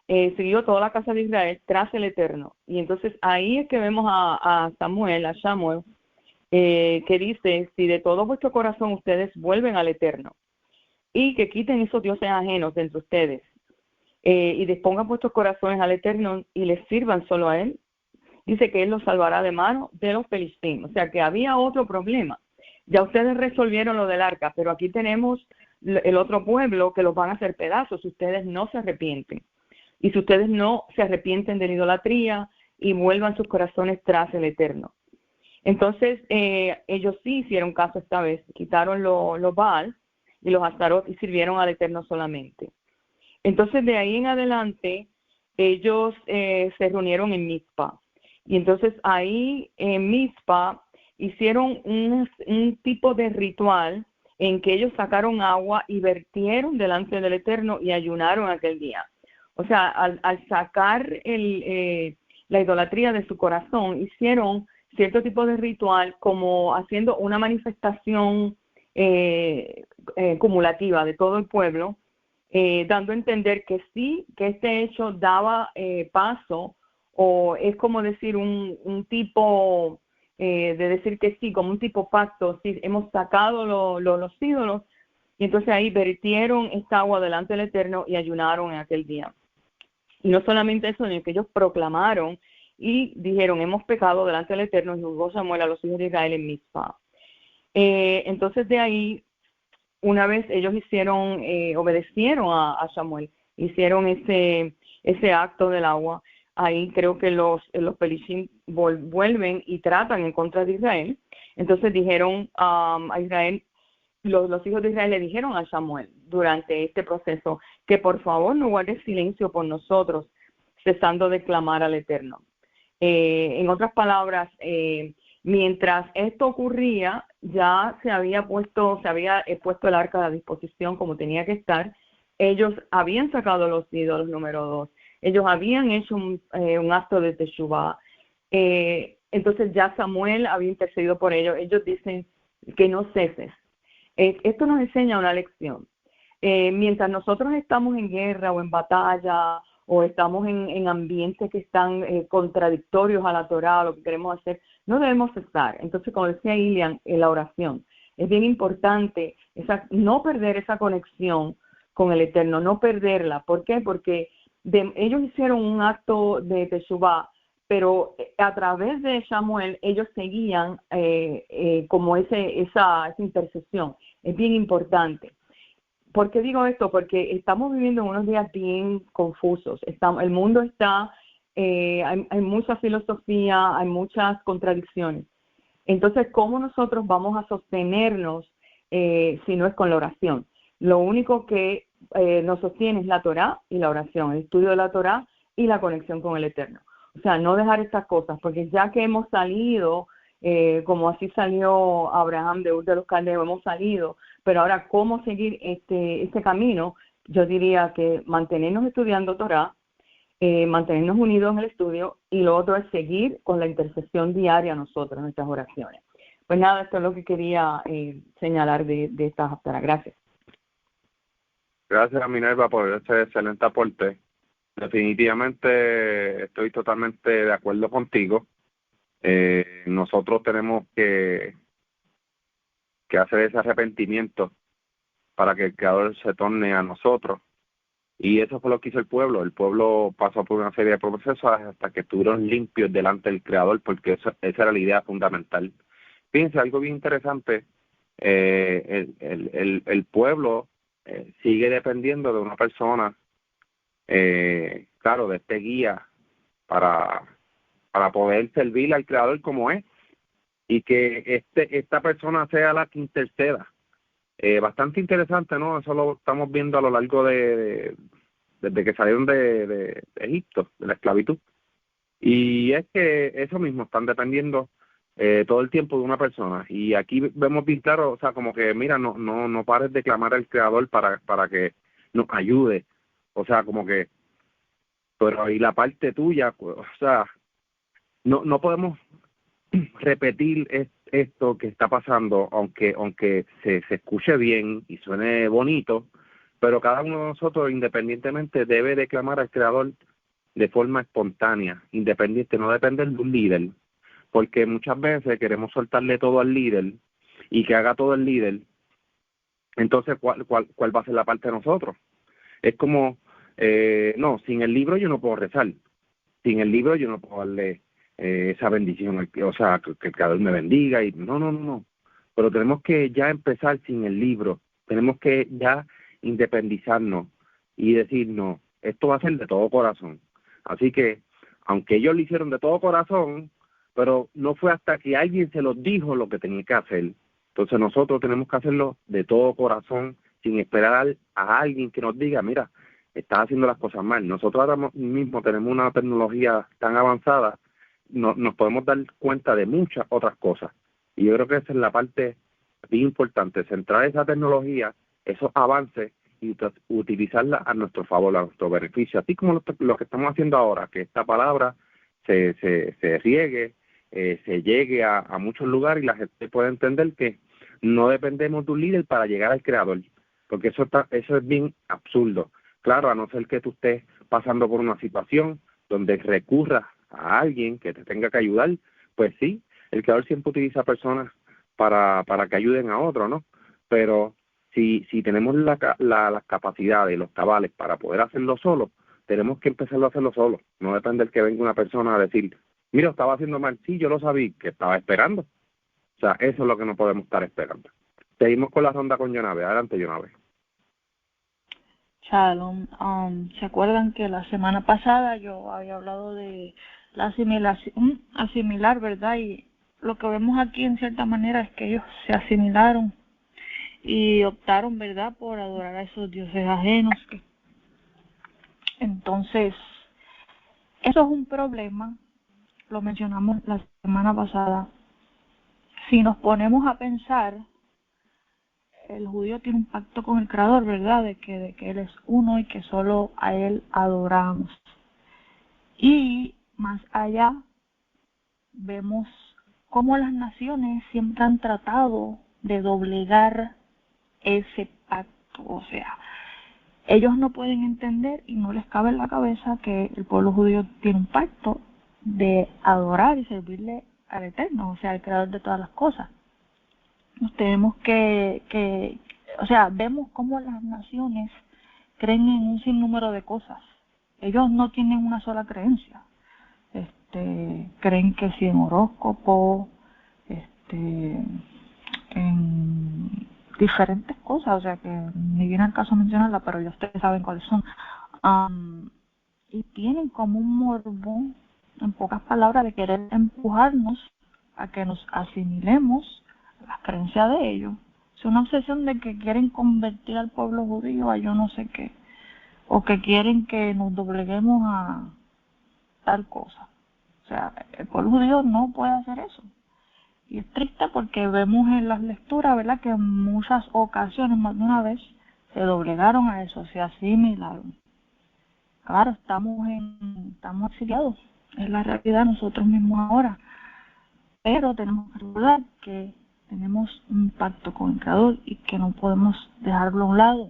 siguió toda la casa de Israel tras el Eterno. Y entonces ahí es que vemos a Samuel, que dice, si de todo vuestro corazón ustedes vuelven al Eterno y que quiten esos dioses ajenos de entre ustedes y dispongan vuestros corazones al Eterno y les sirvan solo a Él, dice que Él los salvará de mano de los filisteos. O sea que había otro problema. Ya ustedes resolvieron lo del arca, pero aquí tenemos el otro pueblo que los van a hacer pedazos si ustedes no se arrepienten. Y si ustedes no se arrepienten de la idolatría y vuelvan sus corazones tras el Eterno. Entonces, ellos sí hicieron caso esta vez, quitaron los Baal y los Astarot y sirvieron al Eterno solamente. Entonces, de ahí en adelante, ellos se reunieron en Mizpa. Y entonces ahí en Mizpa hicieron un tipo de ritual en que ellos sacaron agua y vertieron delante del Eterno y ayunaron aquel día. O sea, al sacar la idolatría de su corazón, hicieron cierto tipo de ritual como haciendo una manifestación cumulativa de todo el pueblo, dando a entender que sí, que este hecho daba paso, o es como decir un tipo de decir que sí, como un tipo pacto, sí, hemos sacado los ídolos, y entonces ahí vertieron esta agua delante del Eterno y ayunaron en aquel día. Y no solamente eso, sino que ellos proclamaron y dijeron, hemos pecado delante del Eterno, y juzgó Samuel a los hijos de Israel en Mizpah. Entonces de ahí, una vez ellos obedecieron a Samuel, hicieron ese acto del agua, ahí creo que los pelishim vuelven y tratan en contra de Israel. Entonces dijeron a Israel, los hijos de Israel le dijeron a Samuel durante este proceso que por favor no guarde silencio por nosotros, cesando de clamar al Eterno. En otras palabras, mientras esto ocurría, ya se había puesto el arca a disposición como tenía que estar. Ellos habían sacado los ídolos, número 2. Ellos habían hecho un acto de teshuvah. Entonces ya Samuel había intercedido por ellos. Ellos dicen que no ceses. Esto nos enseña una lección. Mientras nosotros estamos en guerra o en batalla, o estamos en ambientes que están contradictorios a la Torá, lo que queremos hacer, no debemos cesar. Entonces, como decía Ilian, en la oración, es bien importante no perder esa conexión con el Eterno, no perderla. ¿Por qué? Porque ellos hicieron un acto de teshuvah, pero a través de Samuel ellos seguían como esa intercesión. Es bien importante. ¿Por qué digo esto? Porque estamos viviendo unos días bien confusos. El mundo está, hay mucha filosofía, hay muchas contradicciones. Entonces, ¿cómo nosotros vamos a sostenernos si no es con la oración? Lo único que nos sostiene es la Torá y la oración, el estudio de la Torá y la conexión con el Eterno. O sea, no dejar estas cosas, porque ya que hemos salido, como así salió Abraham de Ur de los Caldeos, hemos salido, pero ahora cómo seguir este camino, yo diría que mantenernos estudiando Torá, mantenernos unidos en el estudio, y lo otro es seguir con la intercesión diaria nosotros, nuestras oraciones. Pues nada, esto es lo que quería señalar de esta haftará. Gracias. Gracias, Minerva, por ese excelente aporte. Definitivamente estoy totalmente de acuerdo contigo. Nosotros tenemos que hacer ese arrepentimiento para que el Creador se torne a nosotros. Y eso fue lo que hizo el pueblo. El pueblo pasó por una serie de procesos hasta que estuvieron limpios delante del Creador, porque esa era la idea fundamental. Fíjense, algo bien interesante, el pueblo sigue dependiendo de una persona, claro, de este guía para poder servir al Creador como es, y que esta persona sea la que interceda. Bastante interesante, ¿no? Eso lo estamos viendo a lo largo desde que salieron de Egipto, de la esclavitud. Y es que eso mismo, están dependiendo todo el tiempo de una persona. Y aquí vemos bien claro, o sea, como que, mira, no pares de clamar al Creador para que nos ayude. O sea, como que, pero ahí la parte tuya, pues, o sea, no podemos repetir esto que está pasando, aunque se escuche bien y suene bonito, pero cada uno de nosotros independientemente debe declamar al Creador de forma espontánea, independiente, no depender de un líder, porque muchas veces queremos soltarle todo al líder y que haga todo el líder. Entonces, ¿cuál va a ser la parte de nosotros? Es como, no, sin el libro yo no puedo rezar, sin el libro yo no puedo darle esa bendición, o sea, que el Creador me bendiga, y no, pero tenemos que ya empezar sin el libro, tenemos que ya independizarnos y decir, no, esto va a ser de todo corazón. Así que, aunque ellos lo hicieron de todo corazón, pero no fue hasta que alguien se los dijo lo que tenía que hacer. Entonces nosotros tenemos que hacerlo de todo corazón, sin esperar a alguien que nos diga, mira, estás haciendo las cosas mal. Nosotros ahora mismo tenemos una tecnología tan avanzada, nos podemos dar cuenta de muchas otras cosas. Y yo creo que esa es la parte bien importante, centrar esa tecnología, esos avances, y utilizarla a nuestro favor, a nuestro beneficio, así como lo que estamos haciendo ahora, que esta palabra se riegue, se llegue a muchos lugares y la gente pueda entender que no dependemos de un líder para llegar al Creador. porque eso es bien absurdo. Claro, a no ser que tú estés pasando por una situación donde recurras a alguien que te tenga que ayudar, pues sí, el creador siempre utiliza personas para que ayuden a otros, ¿no? Pero si tenemos las capacidades y los cabales para poder hacerlo solo, tenemos que empezarlo a hacerlo solo. No depende de que venga una persona a decir, mira, estaba haciendo mal. Sí, yo lo sabía, que estaba esperando. O sea, eso es lo que no podemos estar esperando. Seguimos con la ronda con Jonave. Adelante, Jonave. Shalom. ¿Se acuerdan que la semana pasada yo había hablado de la asimilación, asimilar, ¿verdad? Y lo que vemos aquí en cierta manera es que ellos se asimilaron y optaron, ¿verdad?, por adorar a esos dioses ajenos. Entonces, eso es un problema, lo mencionamos la semana pasada. Si nos ponemos a pensar, el judío tiene un pacto con el Creador, ¿verdad?, de que Él es uno y que solo a Él adoramos. Y más allá, vemos cómo las naciones siempre han tratado de doblegar ese pacto. O sea, ellos no pueden entender y no les cabe en la cabeza que el pueblo judío tiene un pacto de adorar y servirle al Eterno, o sea, al Creador de todas las cosas. Nos tenemos o sea, vemos cómo las naciones creen en un sinnúmero de cosas. Ellos no tienen una sola creencia. Creen que si en horóscopo, en diferentes cosas, o sea que ni viene al caso mencionarla, pero ya ustedes saben cuáles son. Y tienen como un morbo, en pocas palabras, de querer empujarnos a que nos asimilemos a las creencias de ellos. Es una obsesión de que quieren convertir al pueblo judío a yo no sé qué, o que quieren que nos dobleguemos a tal cosa. O sea, el pueblo judío no puede hacer eso. Y es triste porque vemos en las lecturas, ¿verdad?, que en muchas ocasiones, más de una vez, se doblegaron a eso, se asimilaron. Claro, estamos exiliados, es la realidad nosotros mismos ahora. Pero tenemos que recordar que tenemos un pacto con el Creador y que no podemos dejarlo a un lado.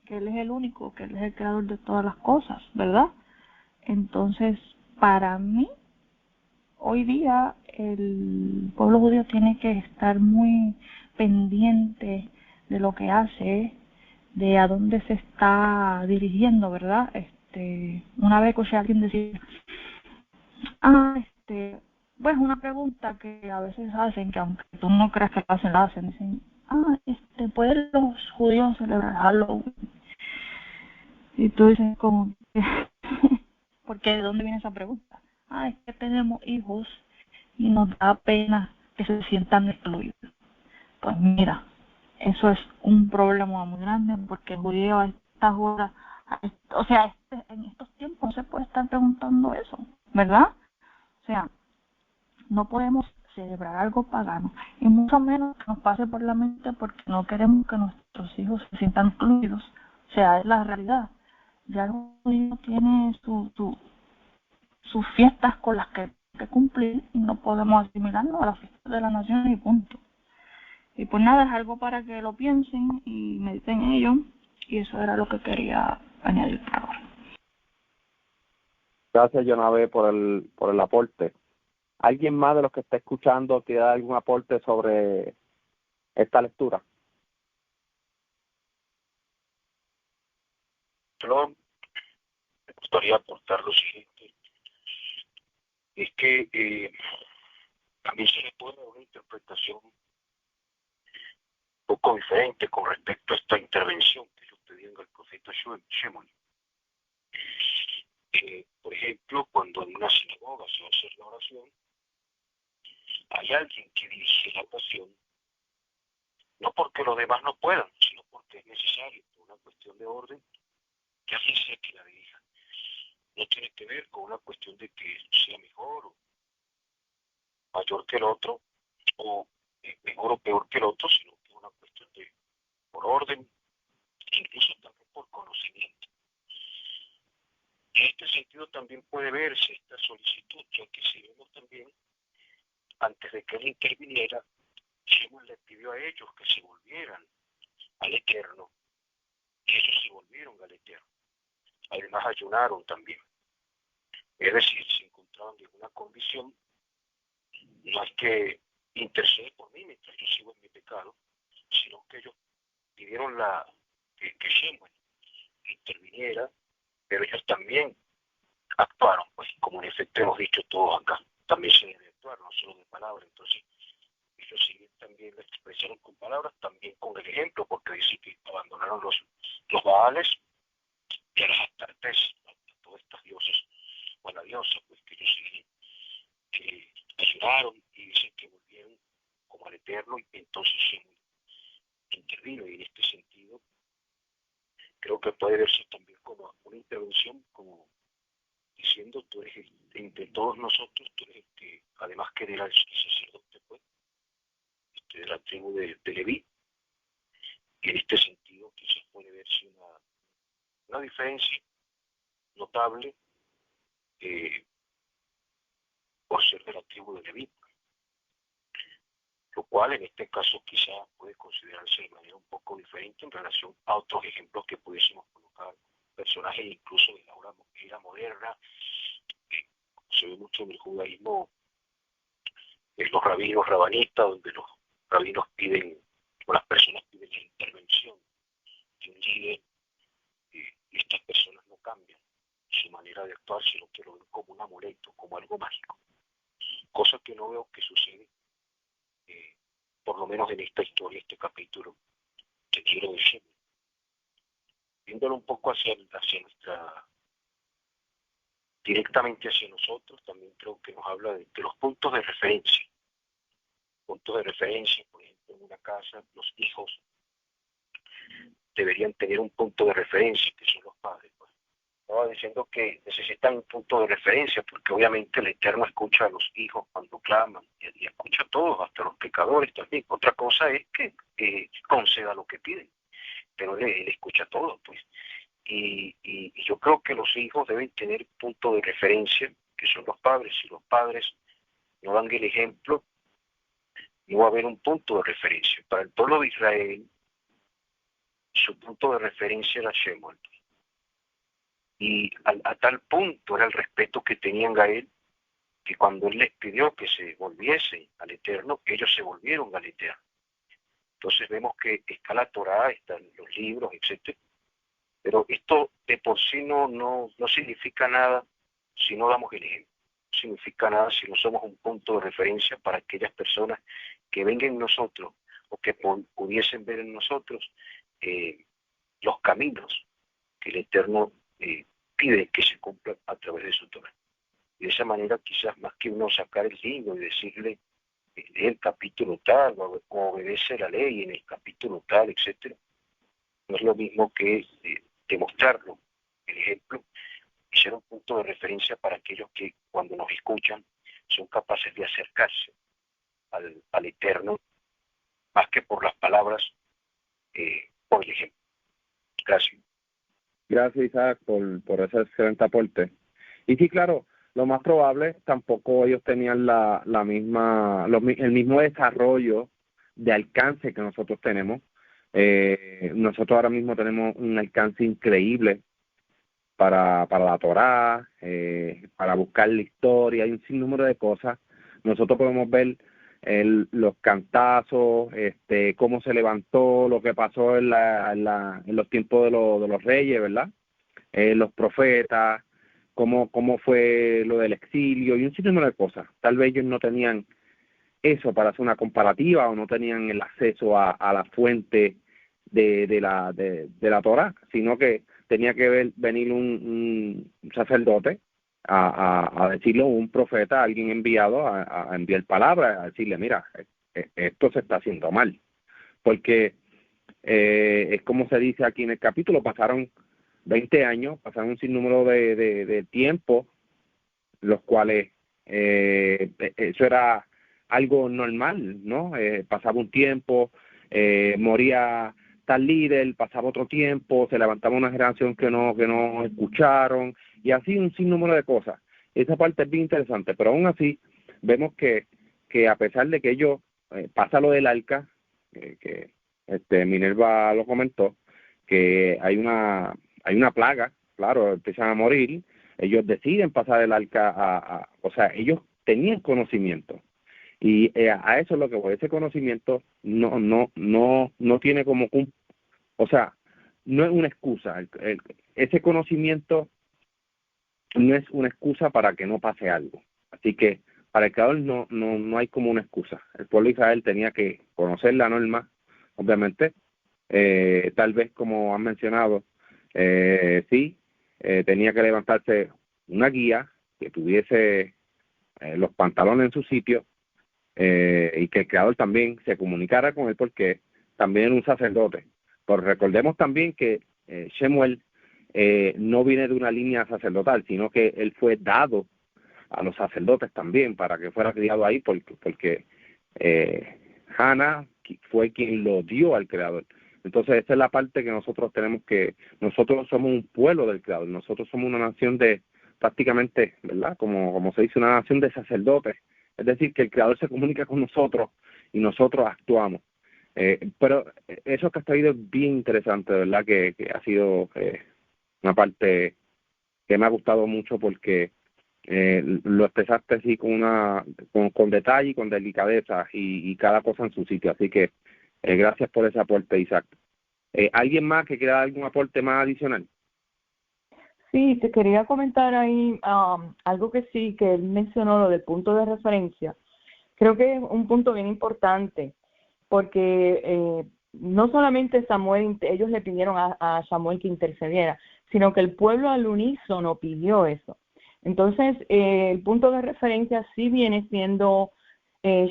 Que Él es el único, que Él es el Creador de todas las cosas, ¿verdad? Entonces, para mí, hoy día el pueblo judío tiene que estar muy pendiente de lo que hace, de a dónde se está dirigiendo, ¿verdad? Una vez escuché a alguien decir, pues una pregunta que a veces hacen, que aunque tú no creas que la hacen, dicen, ¿pueden los judíos celebrar Halloween? Y tú dices como, ¿por qué? ¿De dónde viene esa pregunta? Es que tenemos hijos y nos da pena que se sientan excluidos. Pues mira, eso es un problema muy grande porque el judío a estas horas, o sea, en estos tiempos no se puede estar preguntando eso, ¿verdad? O sea, no podemos celebrar algo pagano y mucho menos que nos pase por la mente porque no queremos que nuestros hijos se sientan excluidos. O sea, es la realidad. Ya el judío tiene sus fiestas con las que cumplir y no podemos asimilarnos a las fiestas de la nación y punto. Y pues nada, es algo para que lo piensen y mediten en ello, y eso era lo que quería añadir por ahora. Gracias, Jonave, por el aporte. ¿Alguien más de los que está escuchando tiene algún aporte sobre esta lectura? Yo me gustaría aportar lo siguiente, es que también se le puede dar una interpretación un poco diferente con respecto a esta intervención que ellos pedían al profeta Shemoni. Por ejemplo, cuando en una sinagoga se va a hacer la oración, hay alguien que dirige la oración, no porque los demás no puedan, sino porque es necesario, por una cuestión de orden, que alguien sea que la dirija. No tiene que ver con una cuestión de que sea mejor o mayor que el otro, o mejor o peor que el otro, sino que es una cuestión de por orden, incluso también por conocimiento. En este sentido también puede verse esta solicitud, ya que si vemos también, antes de que él interviniera, Shimon le pidió a ellos que se volvieran al Eterno, y ellos se volvieron al Eterno. Además ayunaron también. Es decir, se encontraban en una condición, no es que intercede por mí mientras yo sigo en mi pecado, sino que ellos pidieron que Shemuel interviniera, pero ellos también actuaron, pues como en efecto hemos dicho todos acá, también se debe actuar, no solo de palabras. Entonces ellos sí también lo expresaron con palabras, también con el ejemplo, porque dice que abandonaron los Baales y a las Astartes, a todas estas diosas, o a la diosa, pues que ellos sí ayudaron y dicen que volvieron como al Eterno, y entonces Shemuel intervino. Y en este sentido creo que puede verse también como una intervención, como diciendo: tú eres entre todos nosotros, tú eres además que era el sacerdote, pues, de la tribu de Leví. Y en este sentido quizás puede verse una diferencia notable por ser de la tribu de Leví, lo cual en este caso quizás puede considerarse de manera un poco diferente en relación a otros ejemplos que pudiésemos colocar, personajes incluso de la era moderna. Se ve mucho en el judaísmo, en los rabinos rabanistas, donde los rabinos piden, o las personas piden la intervención de un líder, y estas personas no cambian su manera de actuar, sino que lo ven como un amuleto, como algo mágico, cosa que no veo que sucede, por lo menos en esta historia, este capítulo que quiero decir. Viéndolo un poco hacia directamente hacia nosotros, también creo que nos habla de los puntos de referencia. Puntos de referencia, por ejemplo, en una casa, los hijos deberían tener un punto de referencia, que son los padres. Pues. Estaba diciendo que necesitan un punto de referencia, porque obviamente el Eterno escucha a los hijos cuando claman, y escucha a todos, hasta los pecadores también. Otra cosa es que conceda lo que piden, pero él escucha todo, pues. Y yo creo que los hijos deben tener punto de referencia, que son los padres. Si los padres no dan el ejemplo, no va a haber un punto de referencia. Para el pueblo de Israel, su punto de referencia era Shemuel. Y a tal punto era el respeto que tenían a él, que cuando él les pidió que se volviesen al Eterno, ellos se volvieron al Eterno. Entonces vemos que está la Torá, están los libros, etc. Pero esto de por sí no significa nada si no damos el ejemplo. No significa nada si no somos un punto de referencia para aquellas personas que vengan en nosotros o que pudiesen ver en nosotros los caminos que el Eterno pide que se cumplan a través de su Torah. Y de esa manera quizás más que uno sacar el libro y decirle el capítulo tal o obedece la ley en el capítulo tal, etcétera, no es lo mismo que demostrarlo, el ejemplo, y ser un punto de referencia para aquellos que cuando nos escuchan son capaces de acercarse al Eterno, más que por las palabras, por el ejemplo. Gracias. Gracias, Isaac, por ese excelente aporte. Y sí, claro, lo más probable, tampoco ellos tenían el mismo desarrollo de alcance que nosotros tenemos. Nosotros ahora mismo tenemos un alcance increíble para la Torá, para buscar la historia, hay un sinnúmero de cosas. Nosotros podemos ver los cantazos, cómo se levantó, lo que pasó en los tiempos de los reyes, ¿verdad? Los profetas, cómo fue lo del exilio y un sinnúmero de cosas. Tal vez ellos no tenían eso para hacer una comparativa o no tenían el acceso a la fuente de la Torá, sino que tenía que venir un sacerdote a decirle, un profeta, alguien enviado a enviar palabras, a decirle, mira, esto se está haciendo mal, porque es como se dice aquí en el capítulo, pasaron 20 años, pasaron un sinnúmero de tiempo, los cuales eso era algo normal, ¿no? Pasaba un tiempo, moría tal líder, pasaba otro tiempo, se levantaba una generación que no escucharon, y así un sinnúmero de cosas. Esa parte es bien interesante, pero aún así vemos que a pesar de que ellos pasa lo del arca, que Minerva lo comentó, que hay una plaga, claro, empiezan a morir, ellos deciden pasar el arca o sea, ellos tenían conocimiento, y a eso es lo que voy, ese conocimiento no tiene como o sea, no es una excusa, ese conocimiento no es una excusa para que no pase algo, así que para el Creador no hay como una excusa. El pueblo de Israel tenía que conocer la norma, obviamente, tal vez como han mencionado, sí, tenía que levantarse una guía que tuviese los pantalones en su sitio, y que el Creador también se comunicara con él, porque también era un sacerdote. Pero recordemos también que Shemuel no viene de una línea sacerdotal, sino que él fue dado a los sacerdotes también para que fuera criado ahí, porque Hannah fue quien lo dio al Creador. Entonces esa es la parte que nosotros tenemos nosotros somos un pueblo del Creador, nosotros somos una nación de prácticamente, ¿verdad? Como se dice, una nación de sacerdotes, es decir, que el Creador se comunica con nosotros y nosotros actuamos. Pero eso que ha traído es bien interesante, ¿verdad? Que ha sido una parte que me ha gustado mucho, porque lo expresaste así con detalle y con delicadeza, y cada cosa en su sitio. Así que gracias por ese aporte, Isaac. ¿Alguien más que quiera dar algún aporte más adicional? Sí, te quería comentar ahí algo que sí, que él mencionó, lo del punto de referencia. Creo que es un punto bien importante, porque no solamente Samuel, ellos le pidieron a Samuel que intercediera, sino que el pueblo al unísono pidió eso. Entonces, el punto de referencia sí viene siendo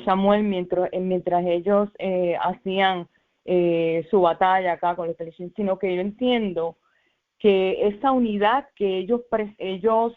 Samuel mientras ellos hacían su batalla acá con los filisteos, sino que yo entiendo que esa unidad que ellos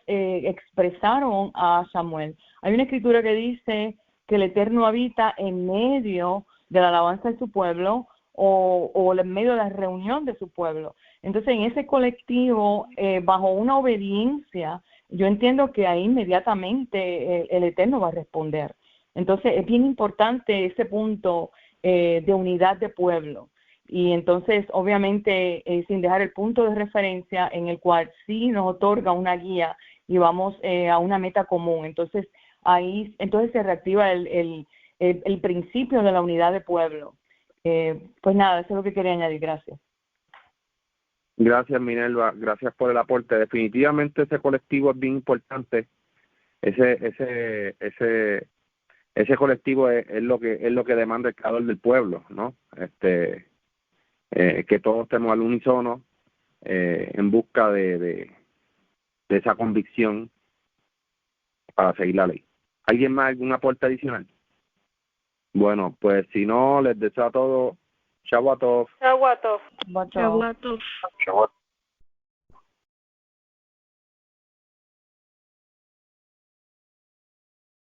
expresaron a Samuel. Hay una escritura que dice que el Eterno habita en medio de la alabanza de su pueblo, o en medio de la reunión de su pueblo. Entonces, en ese colectivo, bajo una obediencia, yo entiendo que ahí inmediatamente el Eterno va a responder. Entonces, es bien importante ese punto de unidad de pueblo. Y entonces, obviamente, sin dejar el punto de referencia en el cual sí nos otorga una guía y vamos a una meta común. Entonces, ahí se reactiva el principio de la unidad de pueblo. Pues nada, eso es lo que quería añadir. Gracias. Gracias, Minerva. Gracias por el aporte. Definitivamente ese colectivo es bien importante. Ese colectivo es lo que demanda el Creador del pueblo, ¿no? Que todos estemos al unísono, en busca de esa convicción para seguir la ley. ¿Alguien más, algún aporte adicional? Bueno, pues si no, les deseo a todos Shavuot Tov. Shavuot Tov. Shavuot Tov. Shavuot